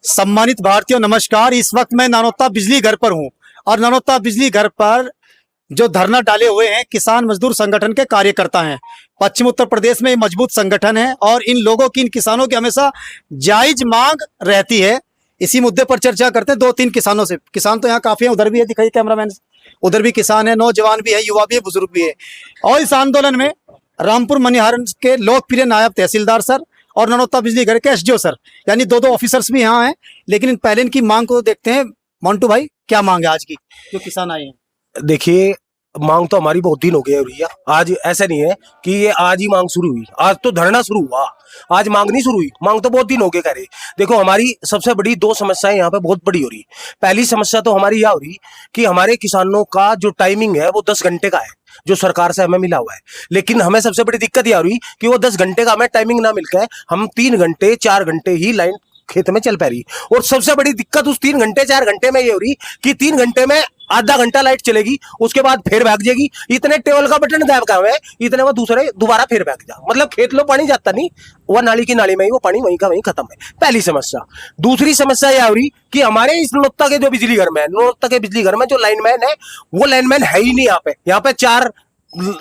सम्मानित भारतीयों, नमस्कार। इस वक्त मैं नानोता बिजली घर पर हूं और नानोता बिजली घर पर जो धरना डाले हुए हैं किसान मजदूर संगठन के कार्यकर्ता हैं। पश्चिम उत्तर प्रदेश में ये मजबूत संगठन है और इन लोगों की, इन किसानों की हमेशा जायज मांग रहती है। इसी मुद्दे पर चर्चा करते हैं दो तीन किसानों से। किसान तो यहाँ काफी है, उधर भी है, दिखाइए कैमरामैन, उधर भी किसान है, नौजवान भी है, युवा भी है, बुजुर्ग भी है। और इस आंदोलन में रामपुर मनिहारन के लोकप्रिय नायब तहसीलदार सर और नानोता बिजली घर के एसडीओ सर, यानी दो ऑफिसर्स भी यहाँ हैं। लेकिन पहले इनकी मांग को देखते हैं। मोन्टू भाई, क्या मांग है आज की जो किसान आए हैं? देखिए, मांग तो हमारी बहुत दिन हो गई है भैया। आज ऐसा नहीं है कि ये आज ही मांग शुरू हुई, आज तो धरना शुरू हुआ, आज मांग नहीं शुरू हुई। मांग तो बहुत दिन हो गए कह रहे। देखो, हमारी सबसे बड़ी दो समस्याएं यहाँ पे बहुत बड़ी हो रही। पहली समस्या तो हमारी यह हो रही कि हमारे किसानों का जो टाइमिंग है वो 10 घंटे का है, जो सरकार से हमें मिला हुआ है। लेकिन हमें सबसे बड़ी दिक्कत यह हो रही कि वो 10 घंटे का हमें टाइमिंग ना मिलकर हम 3 घंटे 4 घंटे ही लाइन खेत में चल पा रही। और सबसे बड़ी दिक्कत उस 3 घंटे 4 घंटे में ये हो रही कि 3 घंटे में आधा घंटा लाइट चलेगी, उसके बाद फिर भाग जाएगी। इतने टेबल का बटन दाब का है, इतने वो दूसरे दोबारा फिर भाग जा, मतलब खेत लो पानी जाता नहीं, वह नाली की नाली में ही वो पानी वहीं का वहीं खत्म है। पहली समस्या। दूसरी समस्या यह हो रही कि हमारे इस नौता के जो बिजली घर में है, नौता के बिजली घर में जो लाइनमैन है वो लाइनमैन है ही नहीं। यहाँ पे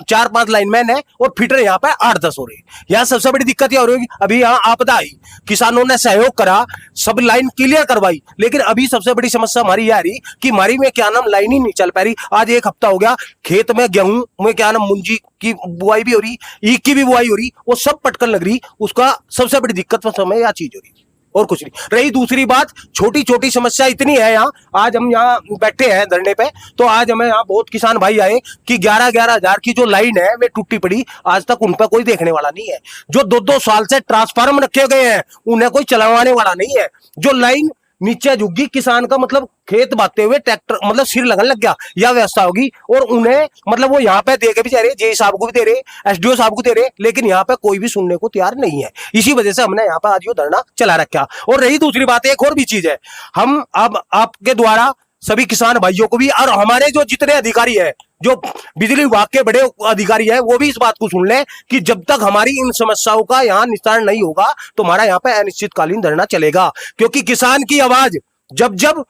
4-5 लाइनमैन है और फिटर यहाँ पे 8-10 हो रहे हैं। यहाँ सबसे बड़ी दिक्कत यह हो रही है, अभी यहाँ आपदा आई, किसानों ने सहयोग करा, सब लाइन क्लियर करवाई, लेकिन अभी सबसे बड़ी समस्या हमारी यह आ रही कि हमारी में क्या नाम लाइन ही नहीं चल पा रही। आज 1 हफ्ता हो गया, खेत में गेहूं में क्या नाम मुंजी की बुआई भी हो रही, ईख की भी बुआई हो रही, वो सब पटकन लग रही। उसका सबसे बड़ी दिक्कत समय यह चीज हो रही और कुछ नहीं। रही दूसरी बात, छोटी छोटी समस्या इतनी है यहाँ। आज हम यहाँ बैठे हैं धरने पे, तो आज हमें यहाँ बहुत किसान भाई आए कि 11-11 हजार की जो लाइन है वे टूटी पड़ी, आज तक उन पर कोई देखने वाला नहीं है। जो 2-2 साल से ट्रांसफार्म रखे गए हैं उन्हें कोई चलाने वाला नहीं है। जो लाइन नीचे झुकी, किसान का मतलब खेत बांटते हुए ट्रैक्टर मतलब सिर लगन लग गया, यह व्यवस्था होगी। और उन्हें मतलब वो यहाँ पे दे के भी जा रहे, जे साहब को भी दे रहे, एसडीओ साहब को दे रहे, लेकिन यहाँ पे कोई भी सुनने को तैयार नहीं है। इसी वजह से हमने यहाँ पे आज ये धरना चला रखा। और रही दूसरी बात, एक और भी चीज है, हम अब आपके द्वारा सभी किसान भाइयों को भी और हमारे जो जितने अधिकारी है, जो बिजली विभाग के बड़े अधिकारी है, वो भी इस बात को सुन ले कि जब तक हमारी इन समस्याओं का यहाँ निस्तारण नहीं होगा तो हमारा यहाँ पे अनिश्चितकालीन धरना चलेगा। क्योंकि किसान की आवाज जब जब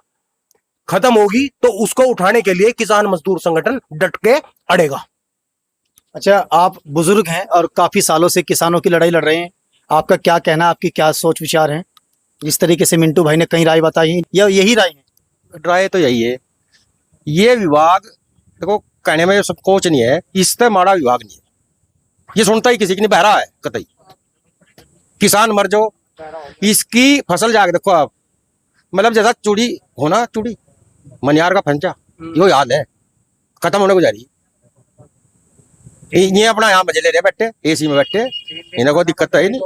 खत्म होगी तो उसको उठाने के लिए किसान मजदूर संगठन डट के अड़ेगा। अच्छा, आप बुजुर्ग हैं और काफी सालों से किसानों की लड़ाई लड़ रहे हैं, आपका क्या कहना, आपकी क्या सोच विचार है? जिस तरीके से मिंटू भाई ने कहीं राय बताई, या यही राय है? राय तो यही है, ये विभाग देखो कहने में सब कोच नहीं है, इससे माड़ा विभाग नहीं है। ये सुनता ही किसी की नहीं, बहरा है कतई। किसान मर जाओ, इसकी फसल जाके देखो आप, मतलब जैसा चूड़ी होना, चूड़ी मनियार का फंचा, यो याद है, खत्म होने को जा रही। ये अपना यहाँ मजे ले रहे बैठे, एसी में बैठे, इन्हें कोई दिक्कत तो है नहीं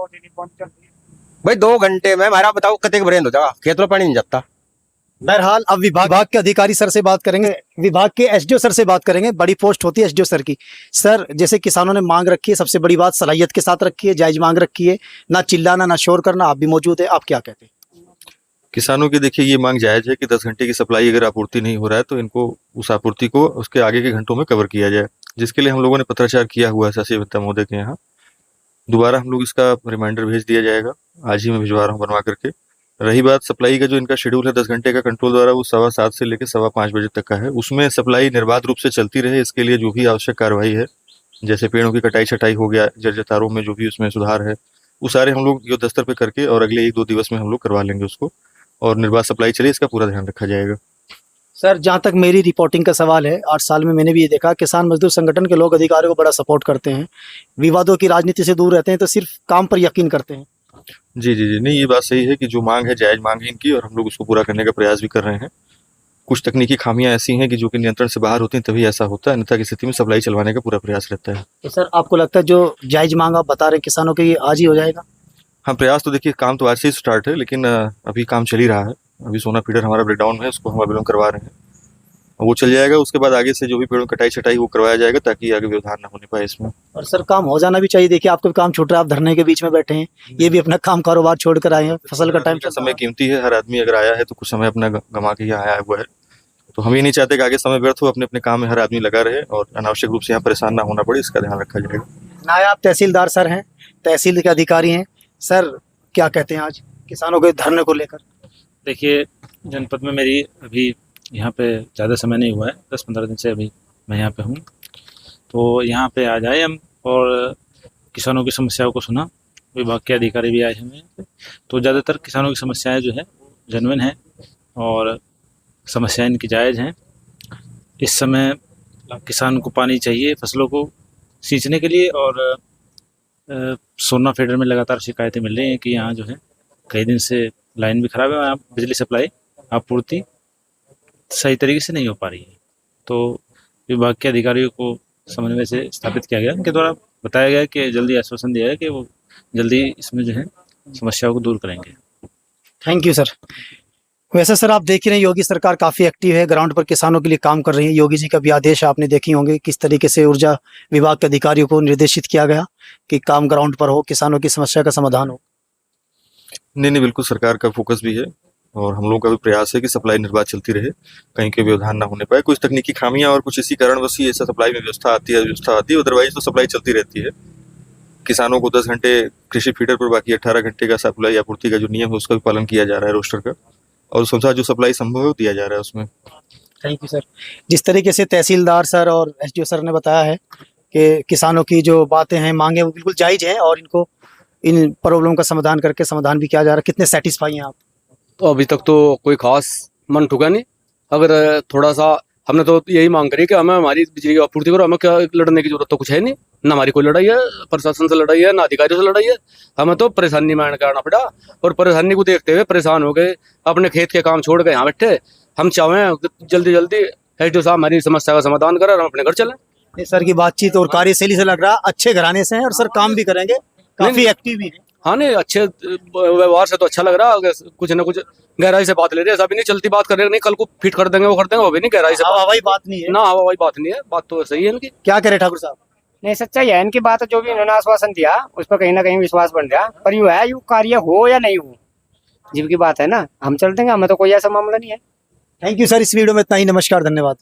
भाई। 2 घंटे में हमारा बताओ कते बरेंद हो जाएगा, खेत में पानी नहीं जाता। बहरहाल अब विभाग के अधिकारी सर से बात करेंगे, विभाग के एसडीओ सर से बात करेंगे। बड़ी पोस्ट होती है एसडीओ सर की। सर, जैसे किसानों ने मांग रखी है, सबसे बड़ी बात सलाहियत के साथ रखी है, जायज मांग रखी है, ना चिल्लाना ना शोर करना, आप भी मौजूद है, आप क्या कहते हैं? किसानों की देखिए ये मांग जायज है कि 10 घंटे की सप्लाई अगर आपूर्ति नहीं हो रहा है तो इनको उस आपूर्ति को उसके आगे के घंटों में कवर किया जाए, जिसके लिए हम लोगों ने पत्राचार किया हुआ है शशि वित्त महोदय के यहाँ। दोबारा हम लोग इसका रिमाइंडर भेज दिया जाएगा, आज ही मैं भिजवा रहा हूँ बनवा करके। रही बात सप्लाई का, जो इनका शेड्यूल है 10 घंटे का कंट्रोल द्वारा, वो 7:15 से लेकर 5:15 बजे तक का है। उसमें सप्लाई निर्बाध रूप से चलती रहे, इसके लिए जो भी आवश्यक कार्रवाई है, जैसे पेड़ों की कटाई छटाई हो गया, जर्जर तारों में जो भी उसमें सुधार है, वो सारे हम लोग युद्ध स्तर पे करके और अगले 1-2 दिवस में हम लोग करवा लेंगे उसको, और निर्बाध सप्लाई चले, इसका पूरा ध्यान रखा जाएगा। सर, जहाँ तक मेरी रिपोर्टिंग का सवाल है, 8 साल में मैंने भी ये देखा, किसान मजदूर संगठन के लोग अधिकारियों को बड़ा सपोर्ट करते हैं, विवादों की राजनीति से दूर रहते हैं, तो सिर्फ काम पर यकीन करते हैं। जी जी जी, नहीं, ये बात सही है कि जो मांग है जायज मांग है इनकी, और हम लोग उसको पूरा करने का प्रयास भी कर रहे हैं। कुछ तकनीकी खामियां ऐसी हैं कि जो कि नियंत्रण से बाहर होती हैं, तभी ऐसा होता है, अन्यथा की स्थिति में सप्लाई चलवाने का पूरा प्रयास रहता है। तो सर, आपको लगता है जो जायज मांग आप बता रहे हैं किसानों के, ये आज ही हो जाएगा? हाँ, प्रयास तो देखिए, काम तो आज से ही स्टार्ट है, लेकिन अभी काम चल ही रहा है। अभी सोना फीडर हमारा ब्रेकडाउन है, उसको हम अविलंब करवा रहे हैं, वो चल जाएगा। उसके बाद आगे से जो भी पेड़ों कटाई छटाई वो करवाया जाएगा, ताकि आगे व्यवधान ना होने पाए इसमें। और सर, काम हो जाना भी चाहिए। देखिए, आपका भी काम छूट रहा है, आप धरने के बीच में बैठे हैं, ये भी अपना काम कारोबार छोड़ कर आए हैं, फसल का टाइम। समय कीमती है, हर आदमी अगर आया है तो कुछ समय अपना गंवा के यहाँ आया हुआ है, तो हम ये नहीं चाहते कि आगे समय व्यर्थ हो, अपने अपने काम में हर आदमी लगा रहे और अनावश्यक रूप से यहाँ परेशान ना होना पड़े, इसका ध्यान रखा जाएगा। नायब तहसीलदार सर हैं, तहसील के अधिकारी हैं। सर, क्या कहते हैं आज किसानों के धरने को लेकर? देखिए, जनपद में मेरी अभी यहाँ पे ज़्यादा समय नहीं हुआ है, 10-15 दिन से अभी मैं यहाँ पे हूँ। तो यहाँ पे आज आए हम और किसानों की समस्याओं को सुना। विभाग के अधिकारी भी आए हैं यहाँ पे। तो ज़्यादातर किसानों की समस्याएं जो है जेन्युइन हैं और समस्याएं इनकी जायज़ हैं। इस समय किसान को पानी चाहिए फसलों को सींचने के लिए और सोना फीडर में लगातार शिकायतें मिल रही हैं कि यहाँ जो है कई दिन से लाइन भी खराब है, यहाँ बिजली सप्लाई आपूर्ति सही तरीके से नहीं हो पा रही है। तो विभाग के अधिकारियों को समन्वय से स्थापित किया गया, उनके द्वारा बताया गया कि जल्दी आश्वासन दिया है कि वो जल्दी इसमें जो है समस्याओं को दूर करेंगे। Thank you sir. वैसे सर आप देख ही रहे हैं योगी सरकार काफ़ी एक्टिव है, ग्राउंड पर किसानों के लिए काम कर रही है। योगी जी का भी आदेश आपने देखे होंगे किस तरीके से ऊर्जा विभाग के अधिकारियों को निर्देशित किया गया कि काम ग्राउंड पर हो, किसानों की समस्या का समाधान हो। नहीं, बिल्कुल सरकार का फोकस भी है और हम लोगों का भी प्रयास है कि सप्लाई निर्बाध चलती रहे, कहीं के व्यवधान ना होने पाए। कुछ तकनीकी खामियां और कुछ इसी कारणवश ही ऐसा सप्लाई में व्यवस्था आती है, अदरवाइज तो सप्लाई चलती रहती है। किसानों को 10 घंटे कृषि फीडर पर, बाकी 18 घंटे का सप्लाई आपूर्ति का जो नियम है उसका भी पालन किया जा रहा है रोस्टर का, और उसके अनुसार जो सप्लाई संभव है वो दिया जा रहा है उसमें। Thank you sir. जिस तरीके से तहसीलदार सर और एसडीओ सर ने बताया है कि किसानों की जो बातें हैं, मांगे, वो बिल्कुल जायज़ हैं और इनको इन प्रॉब्लम का समाधान करके समाधान भी किया जा रहा है। कितने सेटिस्फाई हैं आप? तो अभी तक तो कोई खास मन ठुका नहीं। अगर थोड़ा सा हमने तो यही मांग करी कि हमें हमारी बिजली की आपूर्ति करो, हमें क्या लड़ने की जरूरत तो कुछ है नहीं, ना हमारी कोई लड़ाई है प्रशासन से, लड़ाई है ना अधिकारियों से लड़ाई है। हमें तो परेशानी में करना पड़ा और परेशानी को देखते हुए परेशान हो गए, अपने खेत के काम छोड़ के यहाँ बैठे। हम चाहें जल्दी जल्दी एसडीओ साहब हमारी समस्या का समाधान करें और हम अपने घर चलें। ये सर की बातचीत और कार्यशैली से लग रहा है अच्छे घराने से हैं और सर काम भी करेंगे, काफी एक्टिव भी है। हाँ नहीं, अच्छे व्यवहार से तो अच्छा लग रहा है। कुछ ना कुछ गहराई से बात ले रहे हैं, ऐसा भी नहीं चलती बात कर रहे नहीं, कल को फिट कर देंगे वो कर देंगे, वो भी नहीं गहराई से हवाई बात नहीं है ना, हवाई बात नहीं है, बात तो सही है इनकी। क्या करे ठाकुर साहब? नहीं, सच्चाई है इनकी बात। जो भी इन्होंने आश्वासन दिया उस पर कहीं ना कहीं विश्वास बन गया, पर यू है यू कार्य हो या नहीं हो, जीव की बात है ना। हम चल देंगे, हमें तो कोई ऐसा मामला नहीं है। Thank you sir. इस वीडियो में इतना ही। नमस्कार, धन्यवाद।